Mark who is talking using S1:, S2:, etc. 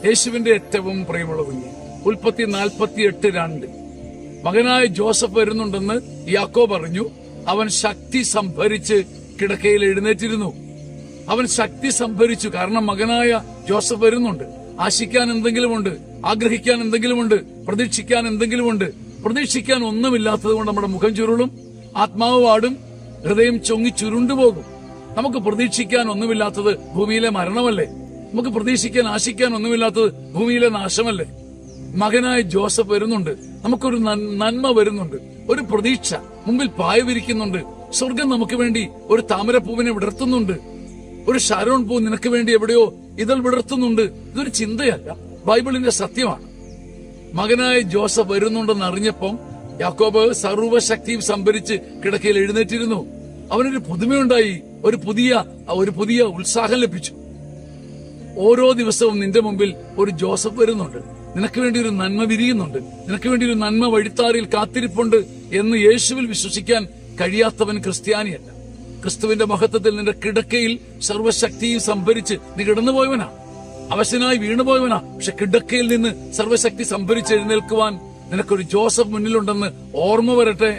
S1: യേശുവിന്റെ ഏറ്റവും പ്രിയമുള്ള കുഞ്ഞ്, ഉൽപ്പത്തി 48:2. മകനായ ജോസഫ് വരുന്നുണ്ടെന്ന് യാക്കോബ് പറഞ്ഞു. അവൻ ശക്തി സംഭരിച്ച് കിടക്കയിൽ എഴുന്നേറ്റിരുന്നു. അവൻ ശക്തി സംഭരിച്ചു, കാരണം മകനായ ജോസഫ് വരുന്നുണ്ട്. ആശിക്കാൻ എന്തെങ്കിലുമുണ്ട്, ആഗ്രഹിക്കാൻ എന്തെങ്കിലുമുണ്ട്, പ്രതീക്ഷിക്കാൻ എന്തെങ്കിലുമുണ്ട്. പ്രതീക്ഷിക്കാൻ ഒന്നുമില്ലാത്തത് കൊണ്ട് നമ്മുടെ മുഖം ചുരുളും, ആത്മാവ് വാടും, ഹൃദയം ചൊങ്ങി ചുരുണ്ടുപോകും. നമുക്ക് പ്രതീക്ഷിക്കാൻ ഒന്നുമില്ലാത്തത് ഭൂമിയിലെ മരണമല്ലേ? നമുക്ക് പ്രതീക്ഷിക്കാൻ, ആശിക്കാൻ ഒന്നുമില്ലാത്തത് ഭൂമിയിലെ നാശമല്ലേ? മകനായ ജോസഫ് വരുന്നുണ്ട്. നമുക്കൊരു നന്മ വരുന്നുണ്ട്, ഒരു പ്രതീക്ഷ മുമ്പിൽ പായ വിരിക്കുന്നുണ്ട്. സ്വർഗം നമുക്ക് വേണ്ടി ഒരു താമരപ്പൂവിനെ വിടർത്തുന്നുണ്ട്. ഒരു ഷാരോൺ പൂ നിനക്ക് വേണ്ടി എവിടെയോ ഇതൾ വിടർത്തുന്നുണ്ട്. ഇതൊരു ചിന്തയല്ല, ബൈബിളിന്റെ സത്യമാണ്. മകനായ ജോസഫ് വരുന്നുണ്ടെന്ന് അറിഞ്ഞപ്പം യാക്കോബ് സർവ്വശക്തിയും സംഭരിച്ച് കിടക്കയിൽ എഴുന്നേറ്റിരുന്നു. അവനൊരു പുതുമയുണ്ടായി, ഒരു പുതിയ ഉത്സാഹം ലഭിച്ചു. ഓരോ ദിവസവും നിന്റെ മുമ്പിൽ ഒരു ജോസഫ് വരുന്നുണ്ട്. നിനക്ക് വേണ്ടി ഒരു നന്മ വിരിയുന്നുണ്ട്, നിനക്ക് വേണ്ടി ഒരു നന്മ വഴിത്താറിയിൽ കാത്തിരിപ്പുണ്ട് എന്ന് യേശുവിൽ വിശ്വസിക്കാൻ കഴിയാത്തവൻ ക്രിസ്ത്യാനിയല്ല. ക്രിസ്തുവിന്റെ മഹത്വത്തിൽ നിന്റെ കിടക്കയിൽ സർവശക്തിയും സംഭരിച്ച് നീ കിടന്നുപോയവനാ, അവശനായി വീണുപോയവനാ. പക്ഷെ കിടക്കയിൽ നിന്ന് സർവശക്തി സംഭരിച്ച് എഴുന്നേൽക്കുവാൻ നിനക്കൊരു ജോസഫ് മുന്നിലുണ്ടെന്ന് ഓർമ്മ വരട്ടെ.